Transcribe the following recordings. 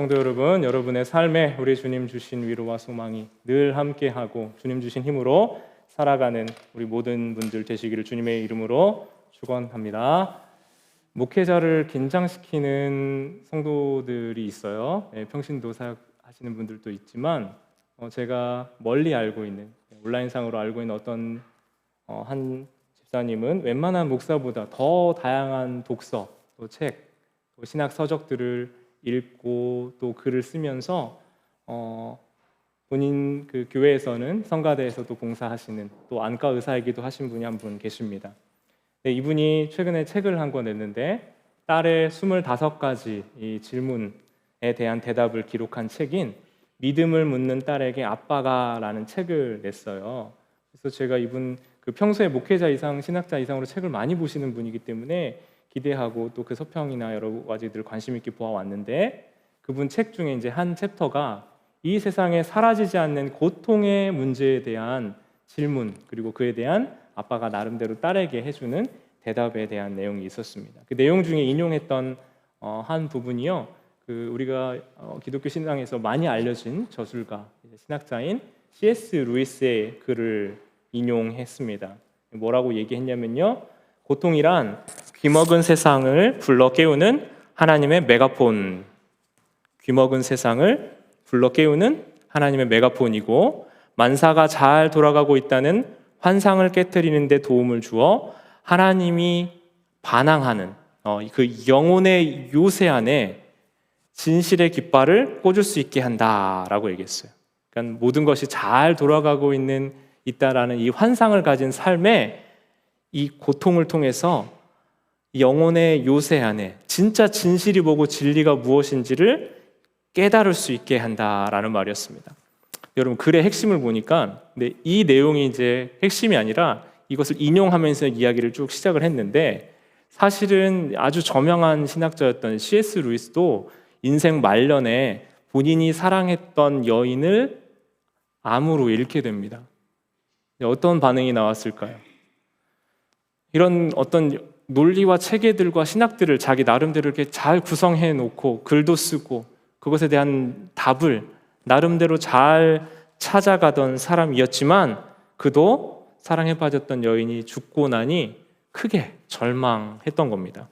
성도 여러분, 여러분의 삶에 우리 주님 주신 위로와 소망이 늘 함께하고 주님 주신 힘으로 살아가는 우리 모든 분들 되시기를 주님의 이름으로 축원합니다. 목회자를 긴장시키는 성도들이 있어요. 평신도 사역하시는 분들도 있지만 제가 멀리 알고 있는, 온라인상으로 알고 있는 어떤 한 집사님은 웬만한 목사보다 더 다양한 독서, 또 책, 또 신학 서적들을 읽고 또 글을 쓰면서 본인 그 교회에서는 성가대에서도 봉사하시는 또 안과 의사이기도 하신 분이 한 분 계십니다. 네, 이분이 최근에 책을 한 권 냈는데 딸의 25가지 이 질문에 대한 대답을 기록한 책인 믿음을 묻는 딸에게 아빠가라는 책을 냈어요. 그래서 제가 이분 그 평소에 목회자 이상 신학자 이상으로 책을 많이 보시는 분이기 때문에 기대하고 또 그 서평이나 여러 가지들 관심 있게 보아왔는데 그분 책 중에 이제 한 챕터가 이 세상에 사라지지 않는 고통의 문제에 대한 질문, 그리고 그에 대한 아빠가 나름대로 딸에게 해주는 대답에 대한 내용이 있었습니다. 그 내용 중에 인용했던 한 부분이요, 그 우리가 기독교 신앙에서 많이 알려진 저술가, 신학자인 C.S. 루이스의 글을 인용했습니다. 뭐라고 얘기했냐면요, 고통이란 귀먹은 세상을 불러 깨우는 하나님의 메가폰, 귀먹은 세상을 불러 깨우는 하나님의 메가폰이고 만사가 잘 돌아가고 있다는 환상을 깨트리는 데 도움을 주어 하나님이 반항하는 그 영혼의 요새 안에 진실의 깃발을 꽂을 수 있게 한다라고 얘기했어요. 그러니까 모든 것이 잘 돌아가고 있다라는 이 환상을 가진 삶에 이 고통을 통해서 영혼의 요새 안에 진짜 진실이 뭐고 진리가 무엇인지를 깨달을 수 있게 한다라는 말이었습니다. 여러분, 글의 핵심을 보니까 이 내용이 이제 핵심이 아니라 이것을 인용하면서 이야기를 쭉 시작을 했는데, 사실은 아주 저명한 신학자였던 C.S. 루이스도 인생 말년에 본인이 사랑했던 여인을 암으로 잃게 됩니다. 어떤 반응이 나왔을까요? 이런 어떤 논리와 체계들과 신학들을 자기 나름대로 이렇게 잘 구성해 놓고 글도 쓰고 그것에 대한 답을 나름대로 잘 찾아가던 사람이었지만 그도 사랑에 빠졌던 여인이 죽고 나니 크게 절망했던 겁니다.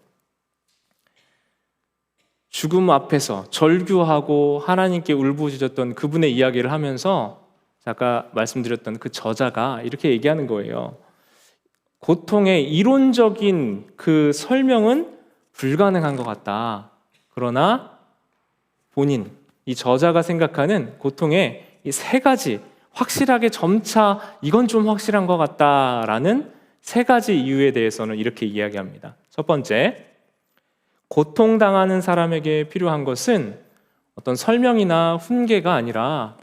죽음 앞에서 절규하고 하나님께 울부짖었던 그분의 이야기를 하면서 아까 말씀드렸던 그 저자가 이렇게 얘기하는 거예요. 고통의 이론적인 그 설명은 불가능한 것 같다. 그러나 본인, 이 저자가 생각하는 고통의 이 세 가지, 확실하게 점차 이건 좀 확실한 것 같다라는 세 가지 이유에 대해서는 이렇게 이야기합니다. 첫 번째, 고통당하는 사람에게 필요한 것은 어떤 설명이나 훈계가 아니라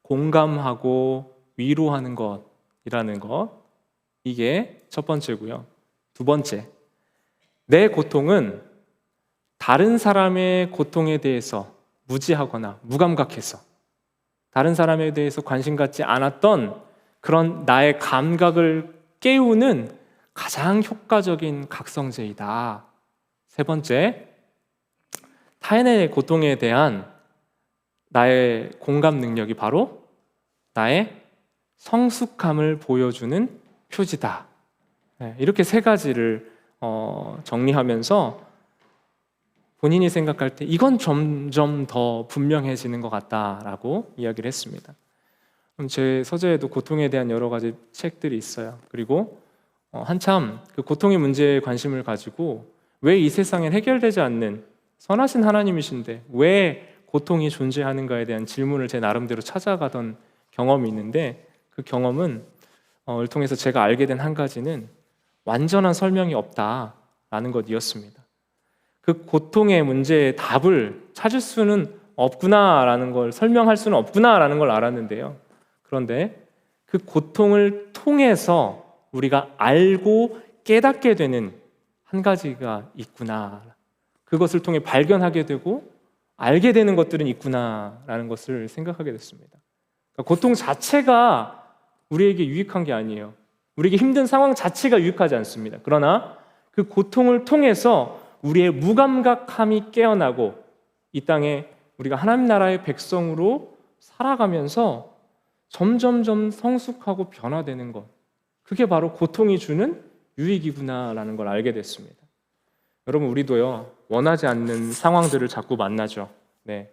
공감하고 위로하는 것이라는 것, 이게 첫 번째고요. 두 번째, 내 고통은 다른 사람의 고통에 대해서 무지하거나 무감각해서 다른 사람에 대해서 관심 갖지 않았던 그런 나의 감각을 깨우는 가장 효과적인 각성제이다. 세 번째, 타인의 고통에 대한 나의 공감 능력이 바로 나의 성숙함을 보여주는 표지다. 이렇게 세 가지를 정리하면서 본인이 생각할 때 이건 점점 더 분명해지는 것 같다라고 이야기를 했습니다. 제 서재에도 고통에 대한 여러 가지 책들이 있어요. 그리고 한참 그 고통의 문제에 관심을 가지고 왜 이 세상엔 해결되지 않는 선하신 하나님이신데 왜 고통이 존재하는가에 대한 질문을 제 나름대로 찾아가던 경험이 있는데, 그 경험은 을 통해서 제가 알게 된 한 가지는 완전한 설명이 없다라는 것이었습니다. 그 고통의 문제의 답을 찾을 수는 없구나라는 걸, 설명할 수는 없구나라는 걸 알았는데요. 그런데 그 고통을 통해서 우리가 알고 깨닫게 되는 한 가지가 있구나, 그것을 통해 발견하게 되고 알게 되는 것들은 있구나라는 것을 생각하게 됐습니다. 그러니까 고통 자체가 우리에게 유익한 게 아니에요. 우리에게 힘든 상황 자체가 유익하지 않습니다. 그러나 그 고통을 통해서 우리의 무감각함이 깨어나고 이 땅에 우리가 하나님 나라의 백성으로 살아가면서 점점점 성숙하고 변화되는 것, 그게 바로 고통이 주는 유익이구나라는 걸 알게 됐습니다. 여러분, 우리도요, 원하지 않는 상황들을 자꾸 만나죠. 네.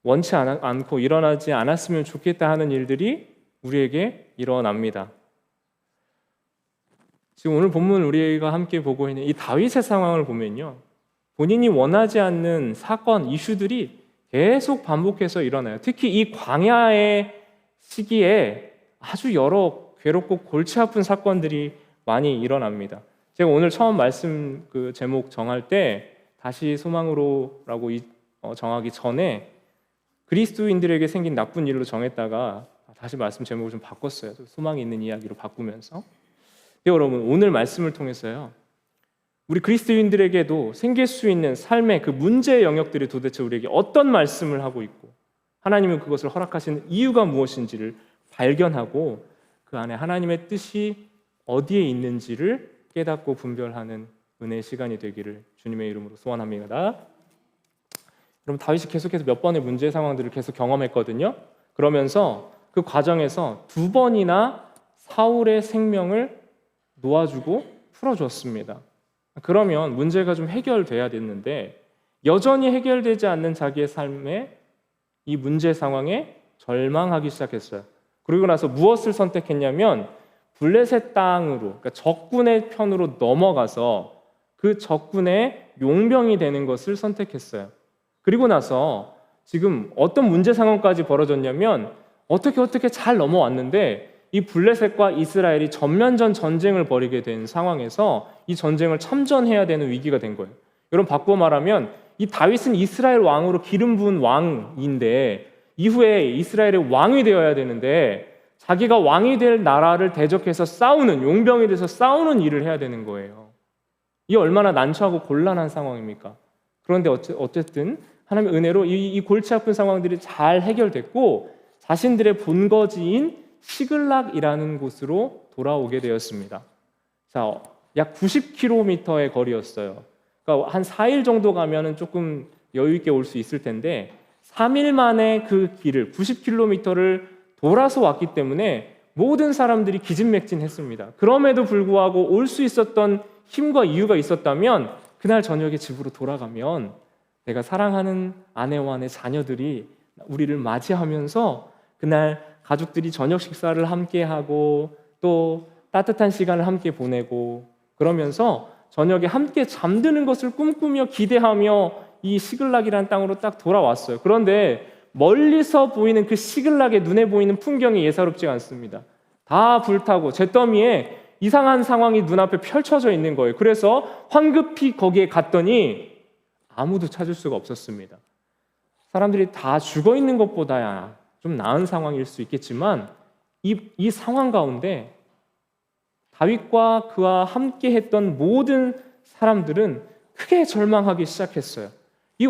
원치 않고 일어나지 않았으면 좋겠다 하는 일들이 우리에게 일어납니다. 지금 오늘 본문 우리가 함께 보고 있는 이 다윗의 상황을 보면요, 본인이 원하지 않는 사건, 이슈들이 계속 반복해서 일어나요. 특히 이 광야의 시기에 아주 여러 괴롭고 골치 아픈 사건들이 많이 일어납니다. 제가 오늘 처음 말씀 그 제목 정할 때 다시 소망으로라고 정하기 전에 그리스도인들에게 생긴 나쁜 일로 정했다가 다시 말씀 제목을 좀 바꿨어요. 소망이 있는 이야기로 바꾸면서. 여러분, 오늘 말씀을 통해서요, 우리 그리스도인들에게도 생길 수 있는 삶의 그 문제의 영역들이 도대체 우리에게 어떤 말씀을 하고 있고 하나님은 그것을 허락하시는 이유가 무엇인지를 발견하고 그 안에 하나님의 뜻이 어디에 있는지를 깨닫고 분별하는 은혜의 시간이 되기를 주님의 이름으로 소원합니다. 여러분, 다윗이 계속해서 몇 번의 문제 상황들을 계속 경험했거든요. 그러면서 그 과정에서 2번이나 사울의 생명을 놓아주고 풀어줬습니다. 그러면 문제가 좀 해결돼야 됐는데 여전히 해결되지 않는 자기의 삶에 이 문제 상황에 절망하기 시작했어요. 그리고 나서 무엇을 선택했냐면 블레셋 땅으로, 그러니까 적군의 편으로 넘어가서 그 적군의 용병이 되는 것을 선택했어요. 그리고 나서 지금 어떤 문제 상황까지 벌어졌냐면 어떻게 잘 넘어왔는데 이 블레셋과 이스라엘이 전면전 전쟁을 벌이게 된 상황에서 이 전쟁을 참전해야 되는 위기가 된 거예요. 여러분, 바꿔 말하면 이 다윗은 이스라엘 왕으로 기름 부은 왕인데 이후에 이스라엘의 왕이 되어야 되는데 자기가 왕이 될 나라를 대적해서 싸우는, 용병이 돼서 싸우는 일을 해야 되는 거예요. 이게 얼마나 난처하고 곤란한 상황입니까? 그런데 어쨌든 하나님의 은혜로 이 골치 아픈 상황들이 잘 해결됐고 자신들의 본거지인 시글락이라는 곳으로 돌아오게 되었습니다. 자, 약 90km의 거리였어요. 그러니까 한 4일 정도 가면은 조금 여유 있게 올 수 있을 텐데 3일 만에 그 길을 90km를 돌아서 왔기 때문에 모든 사람들이 기진맥진했습니다. 그럼에도 불구하고 올 수 있었던 힘과 이유가 있었다면 그날 저녁에 집으로 돌아가면 내가 사랑하는 아내와 내 자녀들이 우리를 맞이하면서 그날 가족들이 저녁 식사를 함께 하고 또 따뜻한 시간을 함께 보내고 그러면서 저녁에 함께 잠드는 것을 꿈꾸며 기대하며 이 시글락이라는 땅으로 딱 돌아왔어요. 그런데 멀리서 보이는 그 시글락의 눈에 보이는 풍경이 예사롭지 않습니다. 다 불타고 잿더미에 이상한 상황이 눈앞에 펼쳐져 있는 거예요. 그래서 황급히 거기에 갔더니 아무도 찾을 수가 없었습니다. 사람들이 다 죽어 있는 것보다야 좀 나은 상황일 수 있겠지만 이 상황 가운데 다윗과 그와 함께 했던 모든 사람들은 크게 절망하기 시작했어요. 이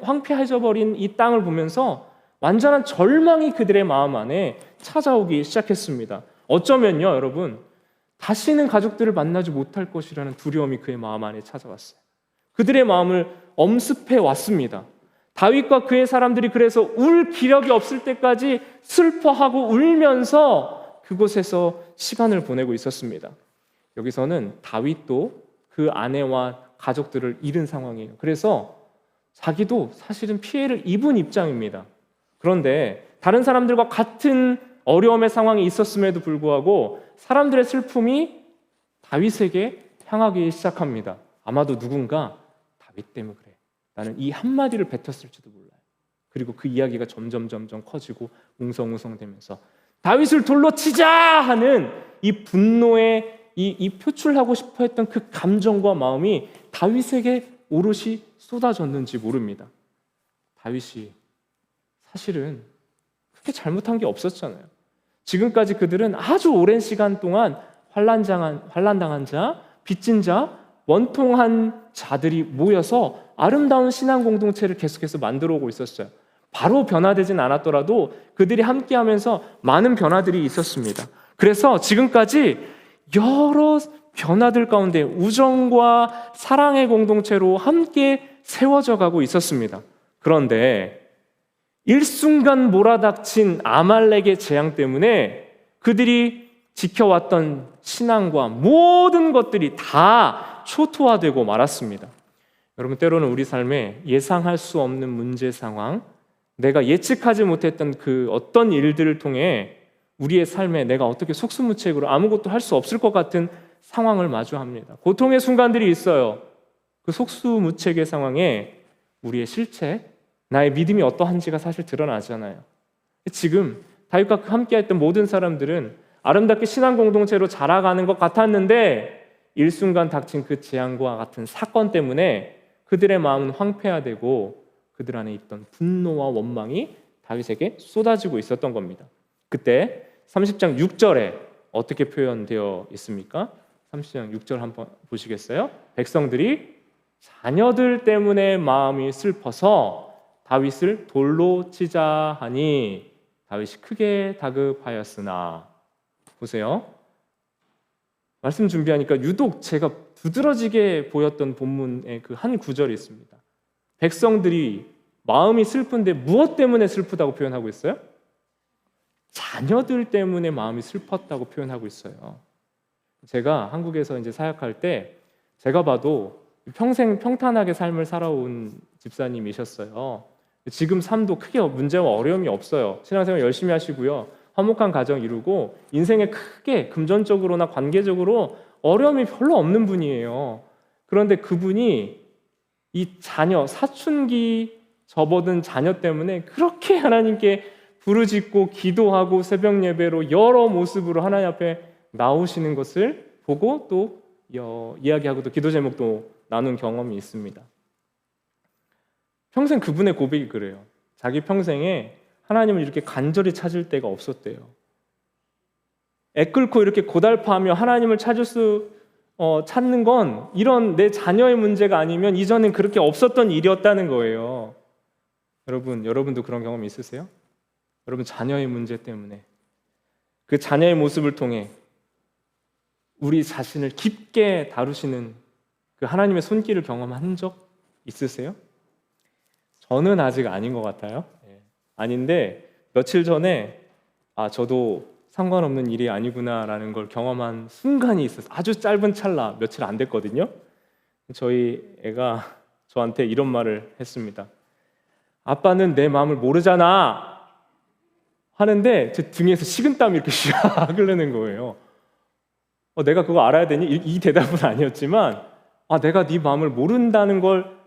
황폐해져버린 이 땅을 보면서 완전한 절망이 그들의 마음 안에 찾아오기 시작했습니다. 어쩌면요, 여러분, 다시는 가족들을 만나지 못할 것이라는 두려움이 그의 마음 안에 찾아왔어요. 그들의 마음을 엄습해 왔습니다. 다윗과 그의 사람들이 그래서 울 기력이 없을 때까지 슬퍼하고 울면서 그곳에서 시간을 보내고 있었습니다. 여기서는 다윗도 그 아내와 가족들을 잃은 상황이에요. 그래서 자기도 사실은 피해를 입은 입장입니다. 그런데 다른 사람들과 같은 어려움의 상황이 있었음에도 불구하고 사람들의 슬픔이 다윗에게 향하기 시작합니다. 아마도 누군가 다윗 때문에 그래, 나는 이 한마디를 뱉었을지도 몰라요. 그리고 그 이야기가 점점 커지고 웅성웅성되면서 다윗을 돌로 치자 하는 이 분노의 이 표출하고 싶어 했던 그 감정과 마음이 다윗에게 오롯이 쏟아졌는지 모릅니다. 다윗이 사실은 그렇게 잘못한 게 없었잖아요. 지금까지 그들은 아주 오랜 시간 동안 환난당한 자, 빚진 자, 원통한 자들이 모여서 아름다운 신앙 공동체를 계속해서 만들어 오고 있었어요. 바로 변화되진 않았더라도 그들이 함께하면서 많은 변화들이 있었습니다. 그래서 지금까지 여러 변화들 가운데 우정과 사랑의 공동체로 함께 세워져 가고 있었습니다. 그런데 일순간 몰아닥친 아말렉의 재앙 때문에 그들이 지켜왔던 신앙과 모든 것들이 다 초토화되고 말았습니다. 여러분, 때로는 우리 삶에 예상할 수 없는 문제 상황, 내가 예측하지 못했던 그 어떤 일들을 통해 우리의 삶에 내가 어떻게 속수무책으로 아무것도 할 수 없을 것 같은 상황을 마주합니다. 고통의 순간들이 있어요. 그 속수무책의 상황에 우리의 실체, 나의 믿음이 어떠한지가 사실 드러나잖아요. 지금 다윗과 함께했던 모든 사람들은 아름답게 신앙 공동체로 자라가는 것 같았는데 일순간 닥친 그 재앙과 같은 사건 때문에 그들의 마음은 황폐화되고 그들 안에 있던 분노와 원망이 다윗에게 쏟아지고 있었던 겁니다. 그때 30장 6절에 어떻게 표현되어 있습니까? 30장 6절 한번 보시겠어요? 백성들이 자녀들 때문에 마음이 슬퍼서 다윗을 돌로 치자 하니 다윗이 크게 다급하였으나. 보세요. 말씀 준비하니까 유독 제가 두드러지게 보였던 본문의 그 한 구절이 있습니다. 백성들이 마음이 슬픈데 무엇 때문에 슬프다고 표현하고 있어요? 자녀들 때문에 마음이 슬펐다고 표현하고 있어요. 제가 한국에서 이제 사역할 때 제가 봐도 평생 평탄하게 삶을 살아온 집사님이셨어요. 지금 삶도 크게 문제와 어려움이 없어요. 신앙생활 열심히 하시고요. 화목한 가정 이루고 인생에 크게 금전적으로나 관계적으로 어려움이 별로 없는 분이에요. 그런데 그분이 이 자녀, 사춘기 접어든 자녀 때문에 그렇게 하나님께 부르짖고 기도하고 새벽 예배로 여러 모습으로 하나님 앞에 나오시는 것을 보고 또 이야기하고 또 기도 제목도 나눈 경험이 있습니다. 평생 그분의 고백이 그래요. 자기 평생에 하나님을 이렇게 간절히 찾을 때가 없었대요. 애끓고 이렇게 고달파하며 하나님을 찾는 건 이런 내 자녀의 문제가 아니면 이전엔 그렇게 없었던 일이었다는 거예요. 여러분도 그런 경험 있으세요? 여러분 자녀의 문제 때문에 그 자녀의 모습을 통해 우리 자신을 깊게 다루시는 그 하나님의 손길을 경험한 적 있으세요? 저는 아직 아닌 것 같아요. 아닌데 며칠 전에 저도 상관없는 일이 아니구나라는 걸 경험한 순간이 있었어요. 아주 짧은 찰나, 며칠 안 됐거든요. 저희 애가 저한테 이런 말을 했습니다. 아빠는 내 마음을 모르잖아 하는데 제 등에서 식은땀이 이렇게 샥 흐르는 거예요. 내가 그거 알아야 되니? 이 대답은 아니었지만 내가 네 마음을 모른다는 걸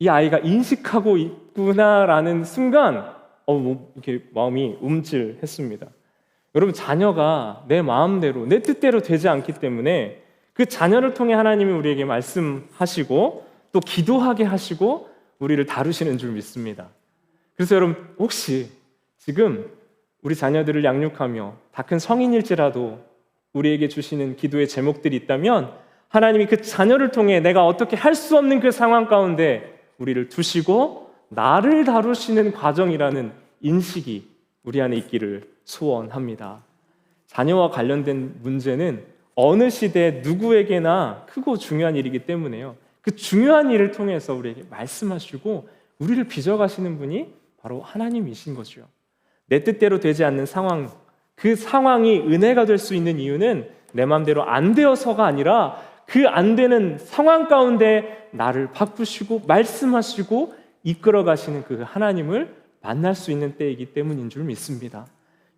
이 아이가 인식하고 있구나라는 순간 이렇게 마음이 움찔했습니다. 여러분, 자녀가 내 마음대로 내 뜻대로 되지 않기 때문에 그 자녀를 통해 하나님이 우리에게 말씀하시고 또 기도하게 하시고 우리를 다루시는 줄 믿습니다. 그래서 여러분, 혹시 지금 우리 자녀들을 양육하며 다 큰 성인일지라도 우리에게 주시는 기도의 제목들이 있다면 하나님이 그 자녀를 통해 내가 어떻게 할 수 없는 그 상황 가운데 우리를 두시고 나를 다루시는 과정이라는 인식이 우리 안에 있기를 소원합니다. 자녀와 관련된 문제는 어느 시대 누구에게나 크고 중요한 일이기 때문에요. 그 중요한 일을 통해서 우리에게 말씀하시고 우리를 빚어가시는 분이 바로 하나님이신 거죠. 내 뜻대로 되지 않는 상황, 그 상황이 은혜가 될 수 있는 이유는 내 마음대로 안 되어서가 아니라 그 안 되는 상황 가운데 나를 바꾸시고 말씀하시고 이끌어 가시는 그 하나님을 만날 수 있는 때이기 때문인 줄 믿습니다.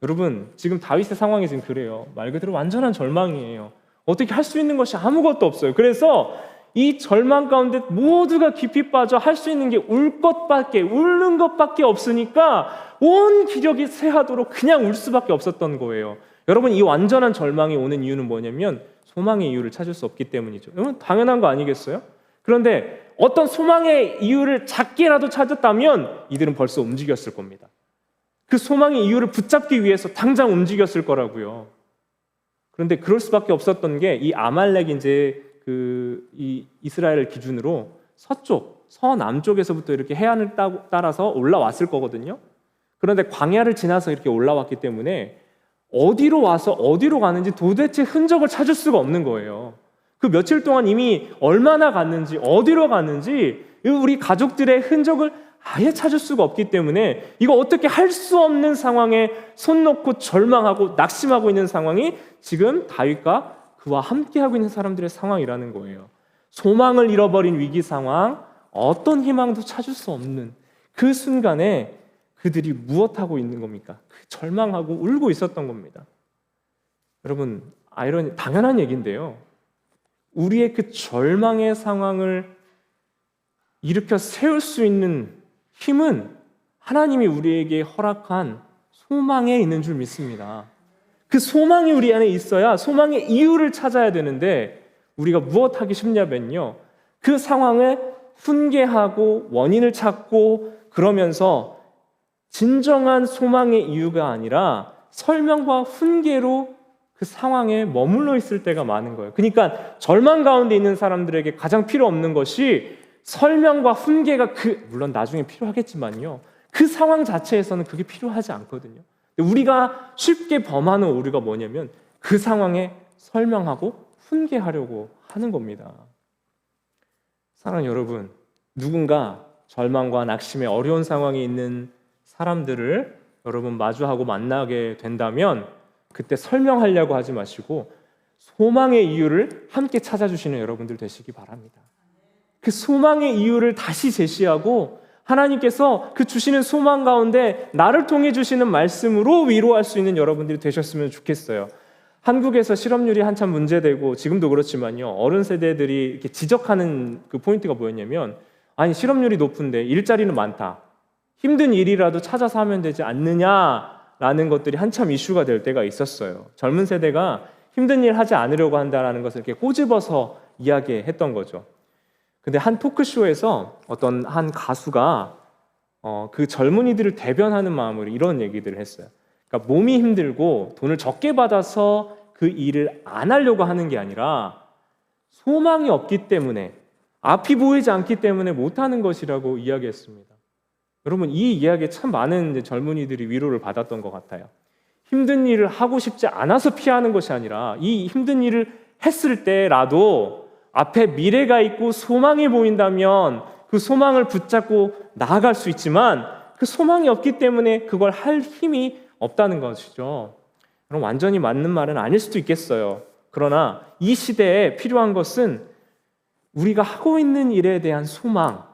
여러분, 지금 다윗의 상황이 지금 그래요. 말 그대로 완전한 절망이에요. 어떻게 할 수 있는 것이 아무것도 없어요. 그래서 이 절망 가운데 모두가 깊이 빠져 할 수 있는 게 울는 것밖에 없으니까 온 기력이 쇠하도록 그냥 울 수밖에 없었던 거예요. 여러분, 이 완전한 절망이 오는 이유는 뭐냐면 소망의 이유를 찾을 수 없기 때문이죠. 여러분, 당연한 거 아니겠어요? 그런데 어떤 소망의 이유를 작게라도 찾았다면 이들은 벌써 움직였을 겁니다. 그 소망의 이유를 붙잡기 위해서 당장 움직였을 거라고요. 그런데 그럴 수밖에 없었던 게 이 아말렉이 이제 이 이스라엘을 기준으로 서남쪽에서부터 이렇게 해안을 따라서 올라왔을 거거든요. 그런데 광야를 지나서 이렇게 올라왔기 때문에 어디로 와서 어디로 가는지 도대체 흔적을 찾을 수가 없는 거예요. 그 며칠 동안 이미 얼마나 갔는지 어디로 갔는지 우리 가족들의 흔적을 아예 찾을 수가 없기 때문에 이거 어떻게 할 수 없는 상황에 손 놓고 절망하고 낙심하고 있는 상황이 지금 다윗과 그와 함께하고 있는 사람들의 상황이라는 거예요. 소망을 잃어버린 위기 상황, 어떤 희망도 찾을 수 없는 그 순간에 그들이 무엇하고 있는 겁니까? 절망하고 울고 있었던 겁니다. 여러분, 당연한 얘기인데요. 우리의 그 절망의 상황을 일으켜 세울 수 있는 힘은 하나님이 우리에게 허락한 소망에 있는 줄 믿습니다. 그 소망이 우리 안에 있어야 소망의 이유를 찾아야 되는데 우리가 무엇하기 쉽냐면요, 그 상황에 훈계하고 원인을 찾고 그러면서 진정한 소망의 이유가 아니라 설명과 훈계로 그 상황에 머물러 있을 때가 많은 거예요. 그러니까 절망 가운데 있는 사람들에게 가장 필요 없는 것이 설명과 훈계가 물론 나중에 필요하겠지만요, 그 상황 자체에서는 그게 필요하지 않거든요. 우리가 쉽게 범하는 오류가 뭐냐면 그 상황에 설명하고 훈계하려고 하는 겁니다. 사랑하는 여러분, 누군가 절망과 낙심의 어려운 상황에 있는 사람들을 여러분 마주하고 만나게 된다면 그때 설명하려고 하지 마시고 소망의 이유를 함께 찾아주시는 여러분들 되시기 바랍니다. 그 소망의 이유를 다시 제시하고 하나님께서 그 주시는 소망 가운데 나를 통해 주시는 말씀으로 위로할 수 있는 여러분들이 되셨으면 좋겠어요. 한국에서 실업률이 한참 문제되고 지금도 그렇지만요, 어른 세대들이 이렇게 지적하는 그 포인트가 뭐였냐면, 아니 실업률이 높은데 일자리는 많다, 힘든 일이라도 찾아서 하면 되지 않느냐라는 것들이 한참 이슈가 될 때가 있었어요. 젊은 세대가 힘든 일 하지 않으려고 한다는 것을 이렇게 꼬집어서 이야기했던 거죠. 근데 한 토크쇼에서 어떤 한 가수가 그 젊은이들을 대변하는 마음으로 이런 얘기들을 했어요. 그러니까 몸이 힘들고 돈을 적게 받아서 그 일을 안 하려고 하는 게 아니라 소망이 없기 때문에, 앞이 보이지 않기 때문에 못하는 것이라고 이야기했습니다. 여러분, 이 이야기에 참 많은 젊은이들이 위로를 받았던 것 같아요. 힘든 일을 하고 싶지 않아서 피하는 것이 아니라 이 힘든 일을 했을 때라도 앞에 미래가 있고 소망이 보인다면 그 소망을 붙잡고 나아갈 수 있지만 그 소망이 없기 때문에 그걸 할 힘이 없다는 것이죠. 그럼 완전히 맞는 말은 아닐 수도 있겠어요. 그러나 이 시대에 필요한 것은 우리가 하고 있는 일에 대한 소망,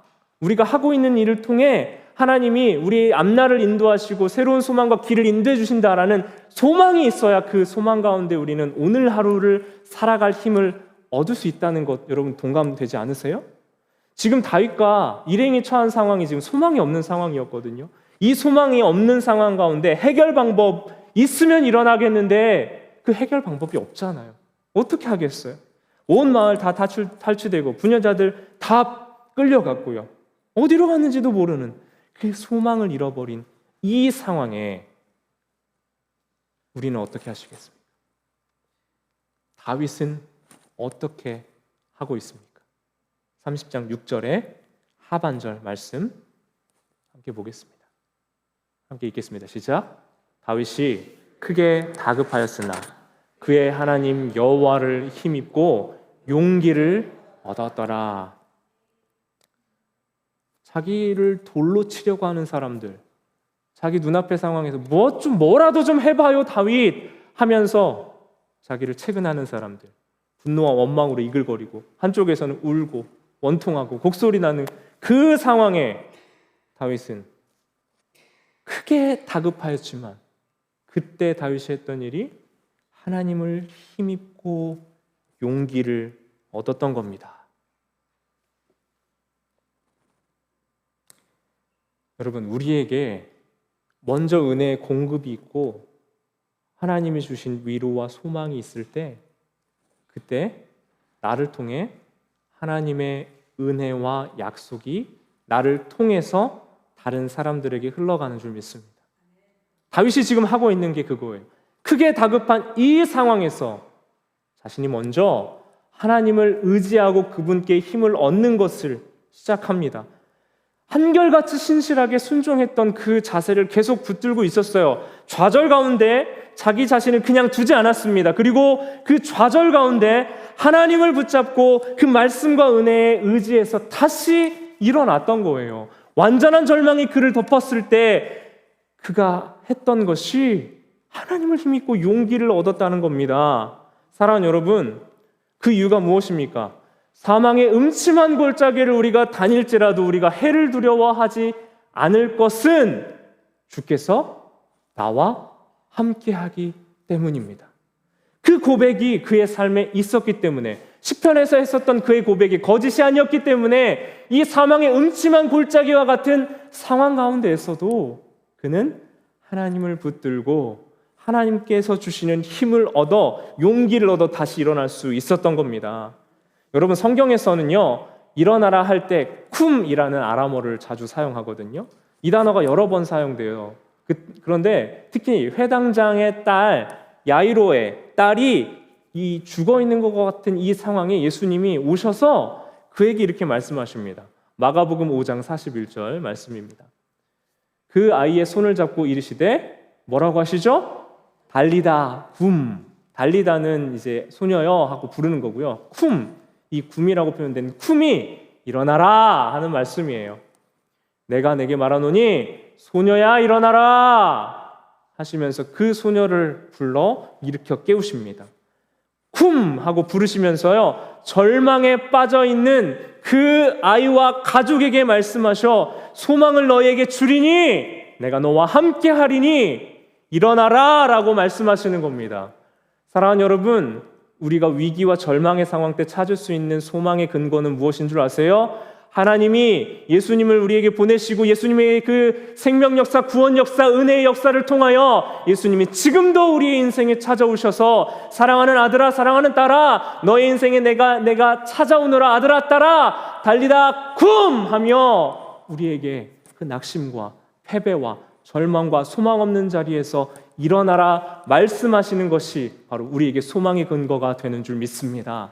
우리가 하고 있는 일을 통해 하나님이 우리 앞날을 인도하시고 새로운 소망과 길을 인도해 주신다라는 소망이 있어야 그 소망 가운데 우리는 오늘 하루를 살아갈 힘을 얻을 수 있다는 것, 여러분 동감되지 않으세요? 지금 다윗과 일행이 처한 상황이 지금 소망이 없는 상황이었거든요. 이 소망이 없는 상황 가운데 해결 방법 있으면 일어나겠는데 그 해결 방법이 없잖아요. 어떻게 하겠어요? 온 마을 다 탈취되고 부녀자들 다 끌려갔고요. 어디로 갔는지도 모르는 그 소망을 잃어버린 이 상황에 우리는 어떻게 하시겠습니까? 다윗은 어떻게 하고 있습니까? 30장 6절의 하반절 말씀 함께 보겠습니다. 함께 읽겠습니다. 시작. 다윗이 크게 다급하였으나 그의 하나님 여호와를 힘입고 용기를 얻었더라. 자기를 돌로 치려고 하는 사람들, 자기 눈앞의 상황에서 뭐라도 좀 해봐요 다윗 하면서 자기를 채근하는 사람들, 분노와 원망으로 이글거리고 한쪽에서는 울고 원통하고 곡소리 나는 그 상황에 다윗은 크게 다급하였지만 그때 다윗이 했던 일이 하나님을 힘입고 용기를 얻었던 겁니다. 여러분, 우리에게 먼저 은혜의 공급이 있고 하나님이 주신 위로와 소망이 있을 때 그때 나를 통해 하나님의 은혜와 약속이 나를 통해서 다른 사람들에게 흘러가는 줄 믿습니다. 다윗이 지금 하고 있는 게 그거예요. 크게 다급한 이 상황에서 자신이 먼저 하나님을 의지하고 그분께 힘을 얻는 것을 시작합니다. 한결같이 신실하게 순종했던 그 자세를 계속 붙들고 있었어요. 좌절 가운데 자기 자신을 그냥 두지 않았습니다. 그리고 그 좌절 가운데 하나님을 붙잡고 그 말씀과 은혜에 의지해서 다시 일어났던 거예요. 완전한 절망이 그를 덮었을 때 그가 했던 것이 하나님을 힘입고 용기를 얻었다는 겁니다. 사랑하는 여러분, 그 이유가 무엇입니까? 사망의 음침한 골짜기를 우리가 다닐지라도 우리가 해를 두려워하지 않을 것은 주께서 나와 함께하기 때문입니다. 그 고백이 그의 삶에 있었기 때문에, 시편에서 했었던 그의 고백이 거짓이 아니었기 때문에 이 사망의 음침한 골짜기와 같은 상황 가운데에서도 그는 하나님을 붙들고 하나님께서 주시는 힘을 얻어, 용기를 얻어 다시 일어날 수 있었던 겁니다. 여러분, 성경에서는요, 일어나라 할 때 쿰이라는 아람어를 자주 사용하거든요. 이 단어가 여러 번 사용돼요. 그런데 특히 회당장의 딸 야이로의 딸이 이 죽어 있는 것 같은 이 상황에 예수님이 오셔서 그에게 이렇게 말씀하십니다. 마가복음 5장 41절 말씀입니다. 그 아이의 손을 잡고 이르시되 뭐라고 하시죠? 달리다 굼. 달리다는 이제 소녀여 하고 부르는 거고요. 쿰, 이 굼이라고 표현된 쿰이 일어나라 하는 말씀이에요. 내가 내게 말하노니 소녀야 일어나라 하시면서 그 소녀를 불러 일으켜 깨우십니다. 쿰 하고 부르시면서요, 절망에 빠져 있는 그 아이와 가족에게 말씀하셔 소망을 너희에게 주리니 내가 너와 함께 하리니 일어나라 라고 말씀하시는 겁니다. 사랑하는 여러분, 우리가 위기와 절망의 상황 때 찾을 수 있는 소망의 근거는 무엇인 줄 아세요? 하나님이 예수님을 우리에게 보내시고 예수님의 그 생명 역사, 구원 역사, 은혜의 역사를 통하여 예수님이 지금도 우리의 인생에 찾아오셔서 사랑하는 아들아, 사랑하는 딸아, 너의 인생에 내가 찾아오노라 아들아, 딸아, 달리다 굼 하며 우리에게 그 낙심과 패배와 절망과 소망 없는 자리에서 일어나라 말씀하시는 것이 바로 우리에게 소망의 근거가 되는 줄 믿습니다.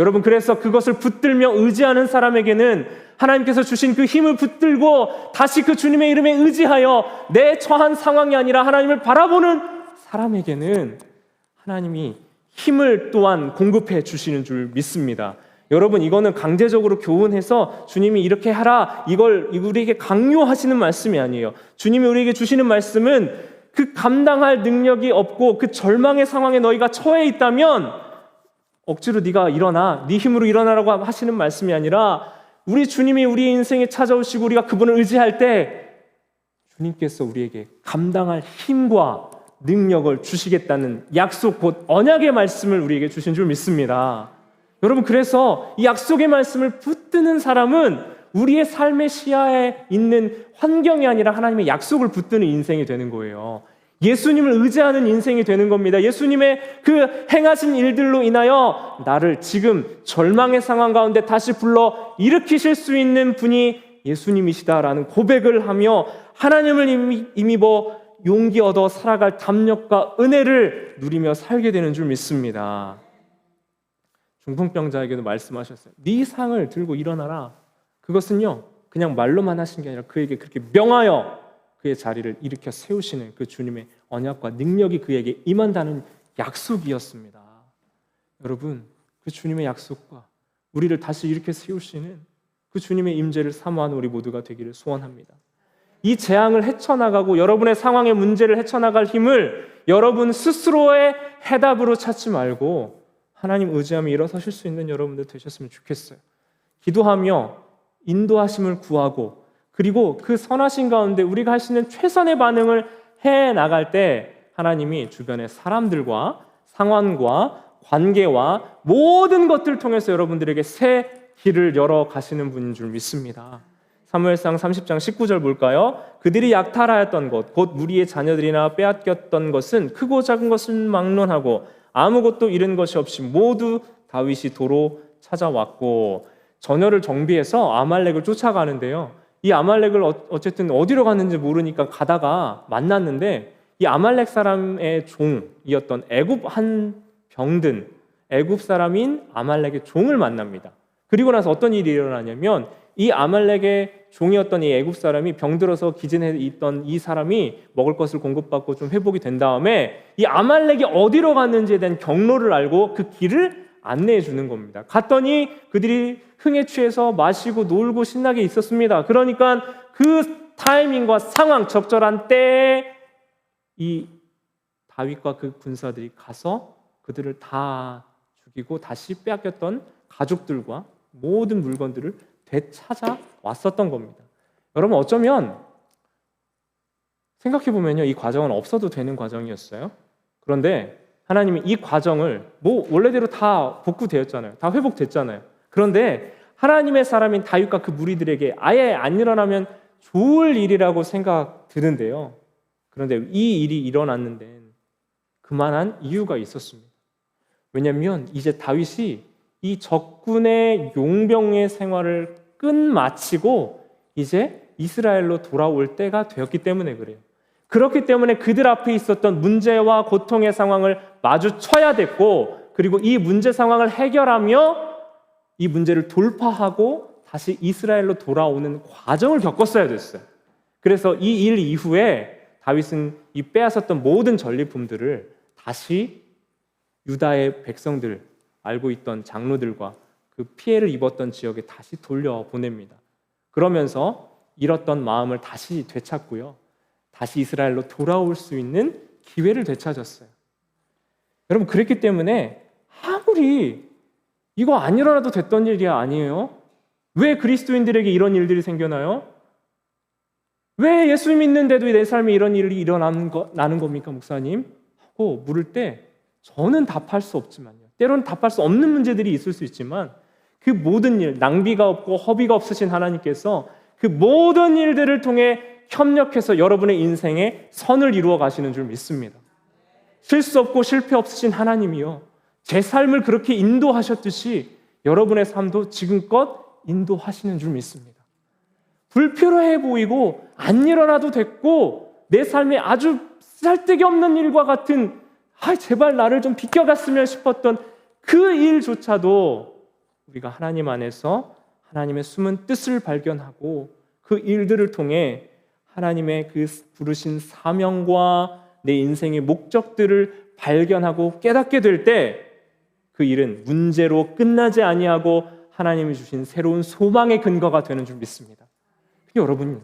여러분, 그래서 그것을 붙들며 의지하는 사람에게는 하나님께서 주신 그 힘을 붙들고 다시 그 주님의 이름에 의지하여 내 처한 상황이 아니라 하나님을 바라보는 사람에게는 하나님이 힘을 또한 공급해 주시는 줄 믿습니다. 여러분, 이거는 강제적으로 교훈해서 주님이 이렇게 하라, 이걸 우리에게 강요하시는 말씀이 아니에요. 주님이 우리에게 주시는 말씀은 그 감당할 능력이 없고 그 절망의 상황에 너희가 처해 있다면 억지로 네가 일어나, 네 힘으로 일어나라고 하시는 말씀이 아니라 우리 주님이 우리의 인생에 찾아오시고 우리가 그분을 의지할 때 주님께서 우리에게 감당할 힘과 능력을 주시겠다는 약속, 곧 언약의 말씀을 우리에게 주신 줄 믿습니다. 여러분, 그래서 이 약속의 말씀을 붙드는 사람은 우리의 삶의 시야에 있는 환경이 아니라 하나님의 약속을 붙드는 인생이 되는 거예요. 예수님을 의지하는 인생이 되는 겁니다. 예수님의 그 행하신 일들로 인하여 나를 지금 절망의 상황 가운데 다시 불러 일으키실 수 있는 분이 예수님이시다라는 고백을 하며 하나님을 힘입어 용기 얻어 살아갈 담력과 은혜를 누리며 살게 되는 줄 믿습니다. 중풍병자에게도 말씀하셨어요. 네 상을 들고 일어나라. 그것은요, 그냥 말로만 하신 게 아니라 그에게 그렇게 명하여 그의 자리를 일으켜 세우시는 그 주님의 언약과 능력이 그에게 임한다는 약속이었습니다. 여러분, 그 주님의 약속과 우리를 다시 일으켜 세우시는 그 주님의 임재를 사모하는 우리 모두가 되기를 소원합니다. 이 재앙을 헤쳐나가고 여러분의 상황의 문제를 헤쳐나갈 힘을 여러분 스스로의 해답으로 찾지 말고 하나님 의지하며 일어서실 수 있는 여러분들 되셨으면 좋겠어요. 기도하며 인도하심을 구하고 그리고 그 선하신 가운데 우리가 할 수 있는 최선의 반응을 해 나갈 때 하나님이 주변의 사람들과 상황과 관계와 모든 것들을 통해서 여러분들에게 새 길을 열어 가시는 분인 줄 믿습니다. 사무엘상 30장 19절 볼까요? 그들이 약탈하였던 것, 곧 무리의 자녀들이나 빼앗겼던 것은 크고 작은 것은 막론하고 아무것도 잃은 것이 없이 모두 다윗이 도로 찾아왔고, 전열을 정비해서 아말렉을 쫓아가는데요. 이 아말렉을 어쨌든 어디로 갔는지 모르니까 가다가 만났는데 이 아말렉 사람의 종이었던 애굽 한 병든 애굽 사람인 아말렉의 종을 만납니다. 그리고 나서 어떤 일이 일어나냐면 이 아말렉의 종이었던 이 애굽 사람이 병들어서 기진해 있던 이 사람이 먹을 것을 공급받고 좀 회복이 된 다음에 이 아말렉이 어디로 갔는지에 대한 경로를 알고 그 길을 안내해 주는 겁니다. 갔더니 그들이 흥에 취해서 마시고 놀고 신나게 있었습니다. 그러니까 그 타이밍과 상황, 적절한 때에 이 다윗과 그 군사들이 가서 그들을 다 죽이고 다시 빼앗겼던 가족들과 모든 물건들을 되찾아 왔었던 겁니다. 여러분, 어쩌면 생각해보면요, 이 과정은 없어도 되는 과정이었어요. 그런데 하나님이 이 과정을 원래대로 다 복구되었잖아요. 다 회복됐잖아요. 그런데 하나님의 사람인 다윗과 그 무리들에게 아예 안 일어나면 좋을 일이라고 생각 드는데요. 그런데 이 일이 일어났는 데는 그만한 이유가 있었습니다. 왜냐하면 이제 다윗이 이 적군의 용병의 생활을 끝마치고 이제 이스라엘로 돌아올 때가 되었기 때문에 그래요. 그렇기 때문에 그들 앞에 있었던 문제와 고통의 상황을 마주쳐야 됐고, 그리고 이 문제 상황을 해결하며 이 문제를 돌파하고 다시 이스라엘로 돌아오는 과정을 겪었어야 됐어요. 그래서 이 일 이후에 다윗은 이 빼앗았던 모든 전리품들을 다시 유다의 백성들, 알고 있던 장로들과 그 피해를 입었던 지역에 다시 돌려보냅니다. 그러면서 잃었던 마음을 다시 되찾고요, 다시 이스라엘로 돌아올 수 있는 기회를 되찾았어요. 여러분, 그랬기 때문에 아무리 이거 안 일어나도 됐던 일이 아니에요. 왜 그리스도인들에게 이런 일들이 생겨나요? 왜 예수 믿는데도 내 삶에 이런 일이 나는 겁니까, 목사님? 하고 물을 때 저는 답할 수 없지만요, 때로는 답할 수 없는 문제들이 있을 수 있지만 그 모든 일, 낭비가 없고 허비가 없으신 하나님께서 그 모든 일들을 통해 협력해서 여러분의 인생에 선을 이루어 가시는 줄 믿습니다. 실수 없고 실패 없으신 하나님이요, 제 삶을 그렇게 인도하셨듯이 여러분의 삶도 지금껏 인도하시는 줄 믿습니다. 불필요해 보이고 안 일어나도 됐고 내 삶에 아주 쓸데기 없는 일과 같은 제발 나를 좀 비켜갔으면 싶었던 그 일조차도 우리가 하나님 안에서 하나님의 숨은 뜻을 발견하고 그 일들을 통해 하나님의 그 부르신 사명과 내 인생의 목적들을 발견하고 깨닫게 될 때 그 일은 문제로 끝나지 아니하고 하나님이 주신 새로운 소망의 근거가 되는 줄 믿습니다. 여러분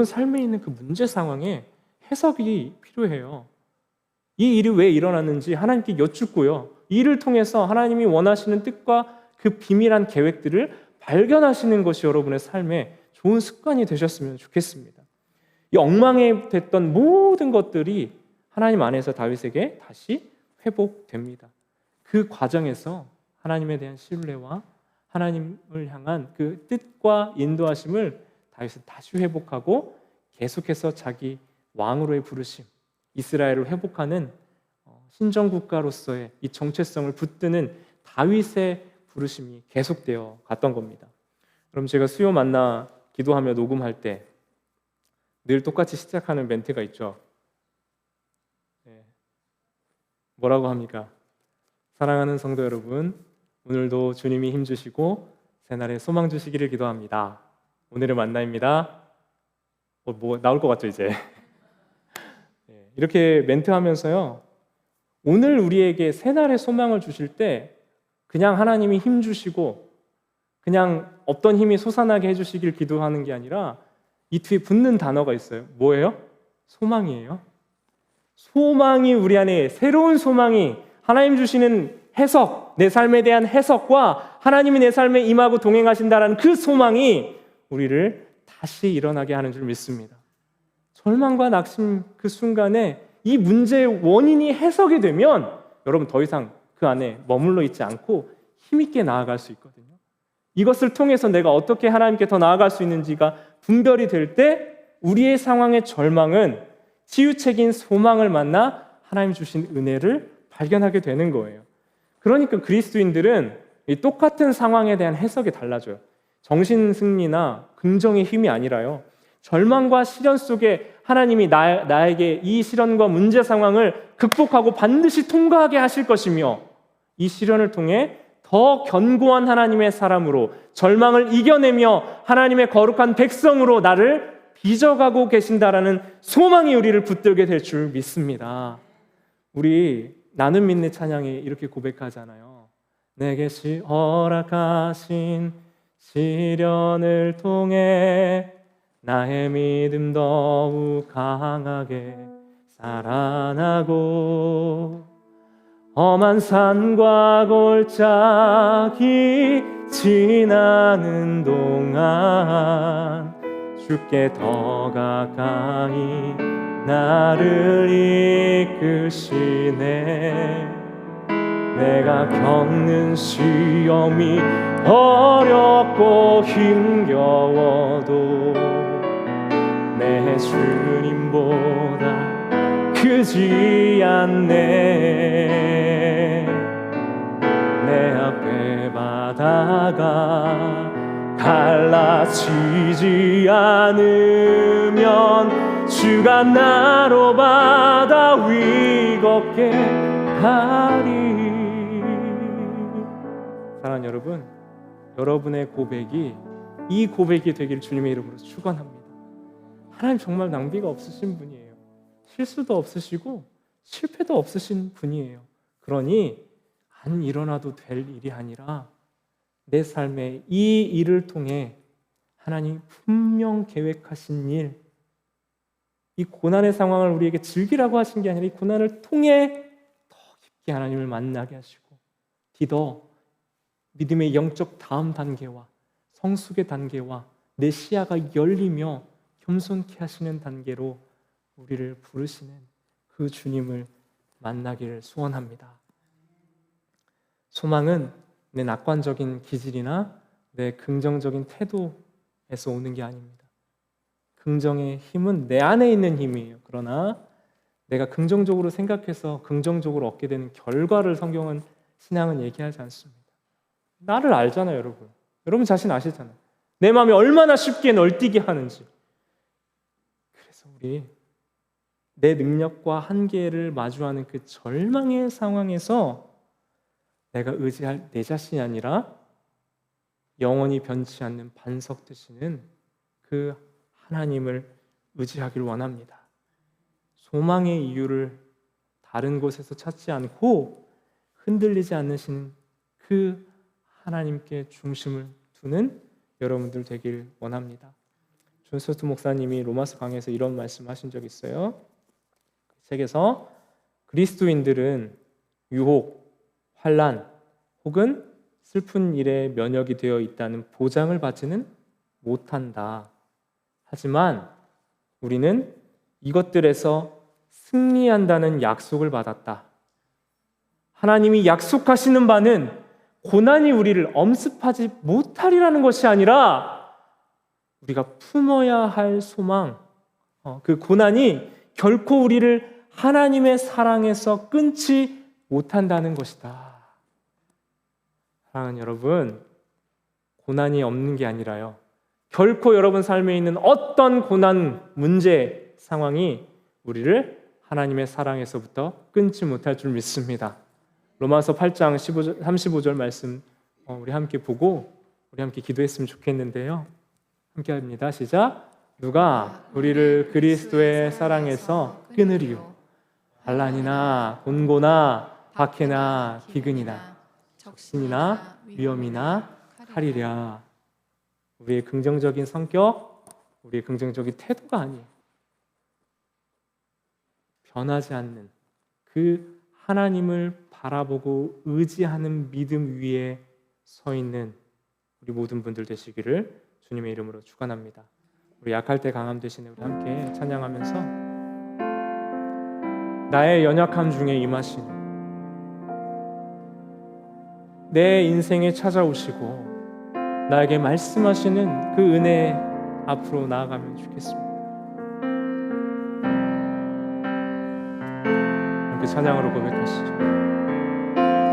삶에 있는 그 문제 상황에 해석이 필요해요. 이 일이 왜 일어났는지 하나님께 여쭙고요, 이 일을 통해서 하나님이 원하시는 뜻과 그 비밀한 계획들을 발견하시는 것이 여러분의 삶에 좋은 습관이 되셨으면 좋겠습니다. 이 엉망이 됐던 모든 것들이 하나님 안에서 다윗에게 다시 회복됩니다. 그 과정에서 하나님에 대한 신뢰와 하나님을 향한 그 뜻과 인도하심을 다윗은 다시 회복하고 계속해서 자기 왕으로의 부르심, 이스라엘을 회복하는 신정국가로서의 이 정체성을 붙드는 다윗의 부르심이 계속되어 갔던 겁니다. 그럼 제가 수요 만나 기도하며 녹음할 때 늘 똑같이 시작하는 멘트가 있죠. 뭐라고 합니까? 사랑하는 성도 여러분, 오늘도 주님이 힘주시고 새날에 소망 주시기를 기도합니다. 오늘의 만남입니다. 나올 것 같죠 이제? 이렇게 멘트하면서요, 오늘 우리에게 새날의 소망을 주실 때 그냥 하나님이 힘주시고 그냥 없던 힘이 솟아나게 해주시길 기도하는 게 아니라 이 뒤에 붙는 단어가 있어요. 뭐예요? 소망이에요. 소망이 우리 안에, 새로운 소망이, 하나님 주시는 해석, 내 삶에 대한 해석과 하나님이 내 삶에 임하고 동행하신다는 그 소망이 우리를 다시 일어나게 하는 줄 믿습니다. 절망과 낙심 그 순간에 이 문제의 원인이 해석이 되면 여러분 더 이상 그 안에 머물러 있지 않고 힘있게 나아갈 수 있거든요. 이것을 통해서 내가 어떻게 하나님께 더 나아갈 수 있는지가 분별이 될 때 우리의 상황의 절망은 치유책인 소망을 만나 하나님 주신 은혜를 발견하게 되는 거예요. 그러니까 그리스도인들은 이 똑같은 상황에 대한 해석이 달라져요. 정신승리나 긍정의 힘이 아니라요, 절망과 시련 속에 하나님이 나에게 이 시련과 문제 상황을 극복하고 반드시 통과하게 하실 것이며 이 시련을 통해 더 견고한 하나님의 사람으로 절망을 이겨내며 하나님의 거룩한 백성으로 나를 빚어가고 계신다라는 소망이 우리를 붙들게 될 줄 믿습니다. 우리 나는 믿네 찬양에 이렇게 고백하잖아요. 내게 허락하신 시련을 통해 나의 믿음 더욱 강하게 살아나고 험한 산과 골짜기 지나는 동안 주께 더 가까이 나를 이끄시네. 내가 겪는 시험이 어렵고 힘겨워도 내 주님보다 크지 않네. 내 앞에 바다가 갈라지지 않으면 주가 나로 바다 위 걷게 하리. 사랑하는 여러분, 여러분의 고백이 이 고백이 되기를 주님의 이름으로 축원합니다. 하나님 정말 낭비가 없으신 분이에요. 실수도 없으시고 실패도 없으신 분이에요. 그러니 안 일어나도 될 일이 아니라 내 삶에 이 일을 통해 하나님 분명 계획하신 일, 이 고난의 상황을 우리에게 즐기라고 하신 게 아니라 이 고난을 통해 더 깊게 하나님을 만나게 하시고 더 믿음의 영적 다음 단계와 성숙의 단계와 내 시야가 열리며 겸손케 하시는 단계로 우리를 부르시는 그 주님을 만나기를 소원합니다. 소망은 내 낙관적인 기질이나 내 긍정적인 태도에서 오는 게 아닙니다. 긍정의 힘은 내 안에 있는 힘이에요. 그러나 내가 긍정적으로 생각해서 긍정적으로 얻게 되는 결과를 성경은, 신앙은 얘기하지 않습니다. 나를 알잖아요, 여러분. 여러분 자신 아시잖아요. 내 마음이 얼마나 쉽게 널뛰게 하는지. 그래서 우리 내 능력과 한계를 마주하는 그 절망의 상황에서 내가 의지할 내 자신이 아니라 영원히 변치 않는 반석 되시는 그 하나님을 의지하길 원합니다. 소망의 이유를 다른 곳에서 찾지 않고 흔들리지 않으시는 그 하나님께 중심을 두는 여러분들 되길 원합니다. 존 스토트 목사님이 로마서 강해에서 이런 말씀하신 적이 있어요. 그 책에서 그리스도인들은 유혹, 환난 혹은 슬픈 일에 면역이 되어 있다는 보장을 받지는 못한다. 하지만 우리는 이것들에서 승리한다는 약속을 받았다. 하나님이 약속하시는 바는 고난이 우리를 엄습하지 못하리라는 것이 아니라 우리가 품어야 할 소망, 그 고난이 결코 우리를 하나님의 사랑에서 끊지 못한다는 것이다. 사랑하는 여러분, 고난이 없는 게 아니라요, 결코 여러분 삶에 있는 어떤 고난, 문제, 상황이 우리를 하나님의 사랑에서부터 끊지 못할 줄 믿습니다. 로마서 8장 35절 말씀 우리 함께 보고 우리 함께 기도했으면 좋겠는데요. 함께 합니다. 시작. 누가 우리를 그리스도의 사랑에서 끊으리요? 환난이나 곤고나 박해나 기근이나 적신이나 위험이나 칼이랴. 우리의 긍정적인 성격, 우리의 긍정적인 태도가 아니에요. 변하지 않는 그 하나님을 바라보고 의지하는 믿음 위에 서 있는 우리 모든 분들 되시기를 주님의 이름으로 축원합니다. 우리 약할 때 강함 되시는 우리 함께 찬양하면서 나의 연약함 중에 임하시는 내 인생에 찾아오시고 나에게 말씀하시는 그 은혜 앞으로 나아가면 좋겠습니다. 함께 찬양으로 고백하시죠.